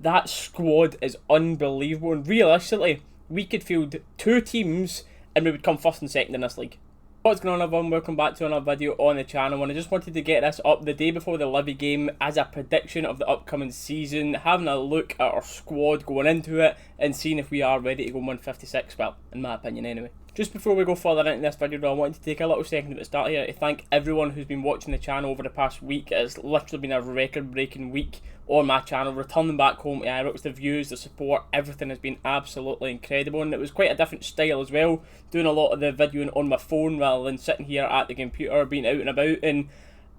That squad is unbelievable, and realistically, we could field 2 teams and we would come first and second in this league. What's going on, everyone? Welcome back to another video on the channel, and I just wanted to get this up the day before the Livy game as a prediction of the upcoming season, having a look at our squad going into it and seeing if we are ready to go 156, well, in my opinion anyway. Just before we go further into this video, I wanted to take a little second at the start here to thank everyone who's been watching the channel over the past week. It's literally been a record-breaking week on my channel. Returning back home to Ibrox, the views, the support, everything has been absolutely incredible, and it was quite a different style as well, doing a lot of the videoing on my phone rather than sitting here at the computer, being out and about, and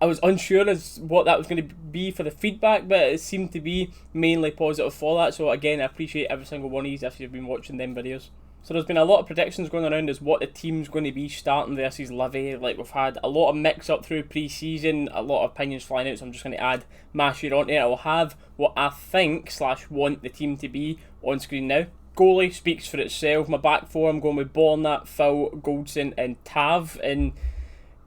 I was unsure as what that was going to be for the feedback, but it seemed to be mainly positive for that. So again, I appreciate every single one of you if you've been watching them videos. So there's been a lot of predictions going around as what the team's going to be starting versus Livy. Like, we've had a lot of mix up through pre-season, a lot of opinions flying out, so I'm just going to add my share onto it. I'll have what I think / want the team to be on screen now. Goalie speaks for itself. My back four, I'm going with Borna, Phil, Goldson and Tav. And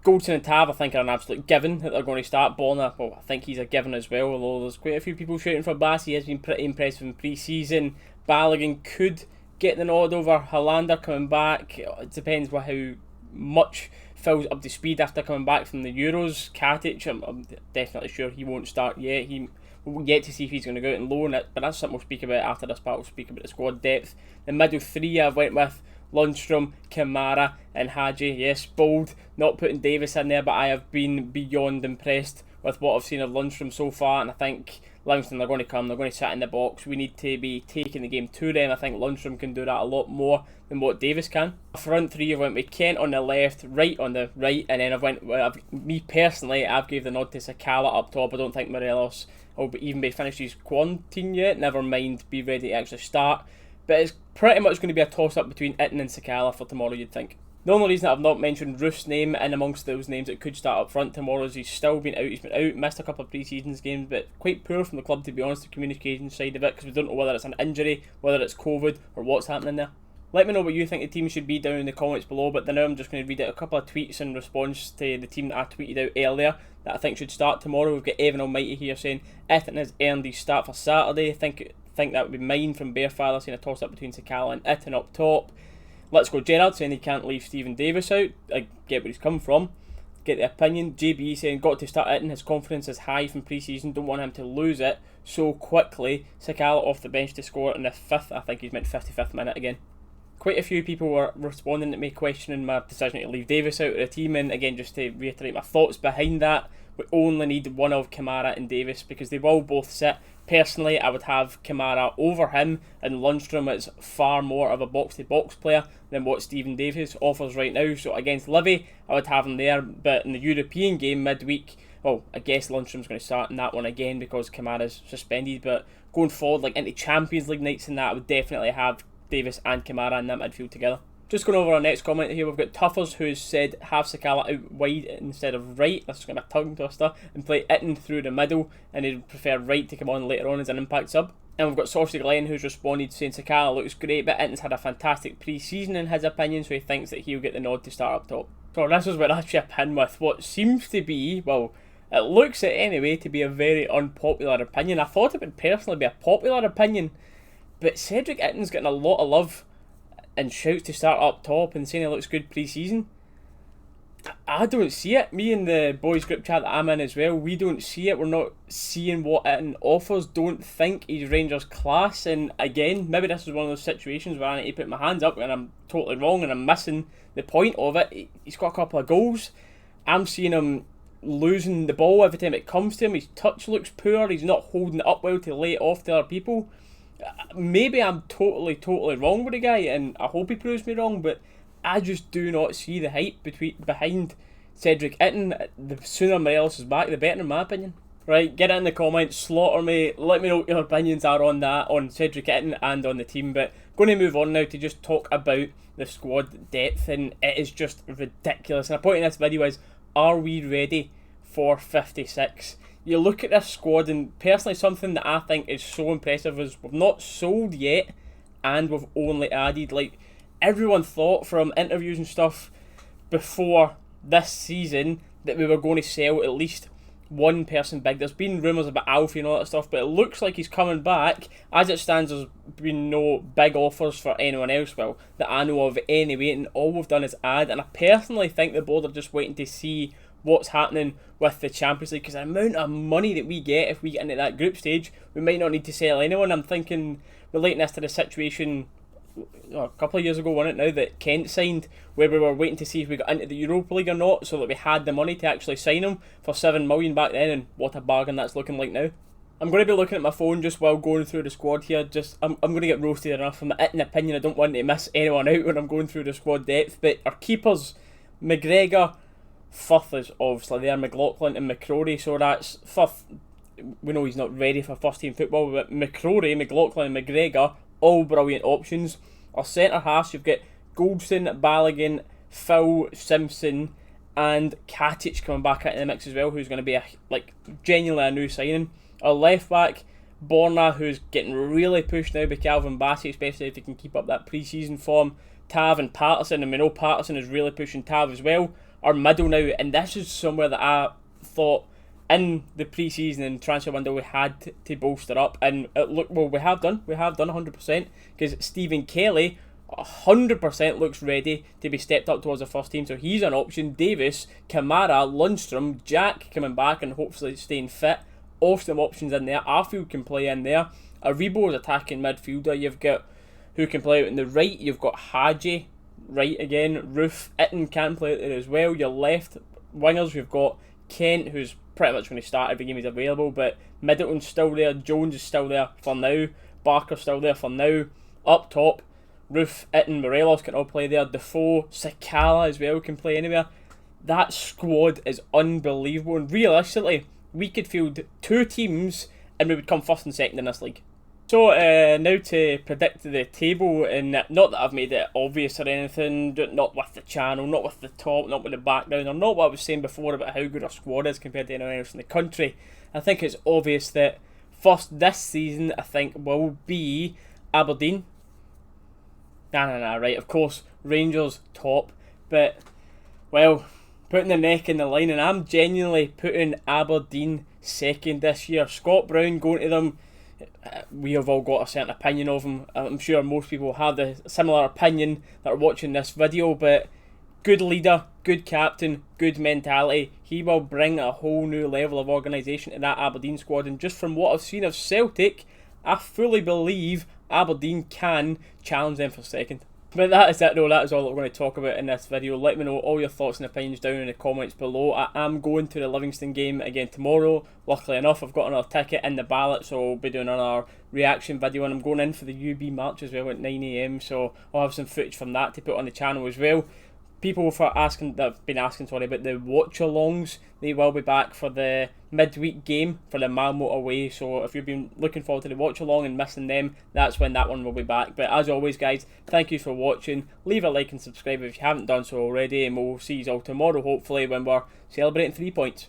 Goldson and Tav, I think, are an absolute given that they're going to start. Borna, well, I think he's a given as well, although there's quite a few people shouting for Bass. He has been pretty impressive in pre-season. Balogun could get the nod over Hollander coming back. It depends on how much Phil's up to speed after coming back from the Euros. Katic, I'm definitely sure he won't start yet. We'll get to see if he's going to go out and loan it, but that's something we'll speak about after this part. We'll speak about the squad depth. The middle three, I've went with Lundstrom, Kamara and Hadji. Yes, bold, not putting Davis in there, but I have been beyond impressed with what I've seen of Lundstrom so far, and I think Livingston are going to come, they're going to sit in the box. We need to be taking the game to them. I think Lundstrom can do that a lot more than what Davis can. Front three, I went with Kent on the left, Wright on the right, and then me personally, I've gave the nod to Sakala up top. I don't think Morelos will even be finished his quarantine yet, never mind be ready to actually start. But it's pretty much going to be a toss-up between Itten and Sakala for tomorrow, you'd think. The only reason I've not mentioned Roof's name in amongst those names that could start up front tomorrow is he's still been out. He's been out, missed a couple of pre-season games, but quite poor from the club, to be honest, the communication side of it, because we don't know whether it's an injury, whether it's COVID, or what's happening there. Let me know what you think the team should be down in the comments below, but now I'm just going to read out a couple of tweets in response to the team that I tweeted out earlier that I think should start tomorrow. We've got Evan Almighty here saying Ethan has earned his start for Saturday. I think that would be mine from Bearfather, saying a toss-up between Sakala and Ethan up top. Let's Go Gerard saying he can't leave Stephen Davis out. I get where he's come from. Get the opinion. JB saying got to start Ethan. His confidence is high from pre-season. Don't want him to lose it so quickly. Sakala off the bench to score in the 5th. I think he's meant 55th minute again. Quite a few people were responding to me questioning my decision to leave Davis out of the team, and again, just to reiterate my thoughts behind that, we only need one of Kamara and Davis because they will both sit. Personally, I would have Kamara over him, and Lundstrom is far more of a box-to-box player than what Stephen Davis offers right now. So against Livy, I would have him there, but in the European game midweek, well, I guess Lundstrom's going to start in that one again because Kamara's suspended, but going forward, like into Champions League nights and that, I would definitely have Davis and Kamara in that midfield together. Just going over our next comment here, we've got Tuffers who's said have Sakala out wide instead of right. That's going to be a tongue twister, and play Itten through the middle, and he'd prefer Wright to come on later on as an impact sub. And we've got Saucy Glenn who's responded saying Sakala looks great, but Itten's had a fantastic pre-season in his opinion, so he thinks that he'll get the nod to start up top. So this is where I chip in with what seems to be, well, it looks it anyway, to be a very unpopular opinion. I thought it would personally be a popular opinion, but Cedric Itten's getting a lot of love and shouts to start up top and saying he looks good pre-season. I don't see it. Me and the boys group chat that I'm in as well, we don't see it. We're not seeing what Itten offers. Don't think he's Rangers class. And again, maybe this is one of those situations where I need to put my hands up and I'm totally wrong and I'm missing the point of it. He's got a couple of goals. I'm seeing him losing the ball every time it comes to him. His touch looks poor. He's not holding it up well to lay it off to other people. Maybe I'm totally wrong with the guy, and I hope he proves me wrong, but I just do not see the hype behind Cedric Itten. The sooner Morelos is back, the better in my opinion. Right, get it in the comments, slaughter me, let me know what your opinions are on that, on Cedric Itten and on the team. But going to move on now to just talk about the squad depth, and it is just ridiculous. And the point in this video is, are we ready for 56? You look at this squad, and personally something that I think is so impressive is we've not sold yet, and we've only added. Like, everyone thought from interviews and stuff before this season that we were going to sell at least one person big. There's been rumours about Alfie and all that stuff, but it looks like he's coming back. As it stands, there's been no big offers for anyone else, well, that I know of anyway, and all we've done is add, and I personally think the board are just waiting to see what's happening with the Champions League, because the amount of money that we get if we get into that group stage, we might not need to sell anyone. I'm thinking, relating this to the situation a couple of years ago, wasn't it now, that Kent signed, where we were waiting to see if we got into the Europa League or not, so that we had the money to actually sign him for 7 million back then, and what a bargain that's looking like now. I'm going to be looking at my phone just while going through the squad here. I'm going to get roasted enough. I'm in opinion, I don't want to miss anyone out when I'm going through the squad depth, but our keepers, McGregor, Firth is obviously there, McLaughlin and McCrory, so that's Firth. We know he's not ready for first team football, but McCrory, McLaughlin and McGregor, all brilliant options. Our centre halves, you've got Goldson, Balogun, Phil, Simpson and Katic coming back into the mix as well, who's going to be genuinely a new signing. Our left back, Borna, who's getting really pushed now by Calvin Bassey, especially if he can keep up that pre-season form. Tav and Patterson, and we know Patterson is really pushing Tav as well. Our middle now, and this is somewhere that I thought in the pre-season and transfer window we had to bolster up, and look, well, we have done 100%, because Stephen Kelly 100% looks ready to be stepped up towards the first team, so he's an option. Davis, Kamara, Lundstrom, Jack coming back and hopefully staying fit, awesome options in there. Arfield can play in there. Aribo is attacking midfielder. You've got who can play out on the right. You've got Hadji right again. Roof, Itten can play out there as well. Your left wingers, you've got Kent, who's pretty much going to start every game he's available, but Middleton's still there, Jones is still there for now, Barker's still there for now. Up top, Roof, Itten, Morelos can all play there. Defoe, Sakala as well can play anywhere. That squad is unbelievable, and realistically, we could field 2 teams and we would come first and second in this league. So now to predict the table, and not that I've made it obvious or anything, not with the channel, not with the top, not with the background, or not what I was saying before about how good our squad is compared to anyone else in the country. I think it's obvious that first this season, I think, will be Aberdeen. Right, of course, Rangers top, but, well, putting the neck in the line, and I'm genuinely putting Aberdeen second this year. Scott Brown going to them, we have all got a certain opinion of him. I'm sure most people have a similar opinion that are watching this video, but good leader, good captain, good mentality. He will bring a whole new level of organisation to that Aberdeen squad, and just from what I've seen of Celtic, I fully believe Aberdeen can challenge them for second. But that is it though, that is all that we're going to talk about in this video. Let me know all your thoughts and opinions down in the comments below. I am going to the Livingston game again tomorrow. Luckily enough, I've got another ticket in the ballot, so I'll be doing another reaction video, and I'm going in for the UB match as well at 9 AM, so I'll have some footage from that to put on the channel as well. People that have been asking about the watch-alongs, they will be back for the midweek game for the Malmo away, so if you've been looking forward to the watch-along and missing them, that's when that one will be back. But as always guys, thank you for watching. Leave a like and subscribe if you haven't done so already, and we'll see you all tomorrow hopefully when we're celebrating 3 points.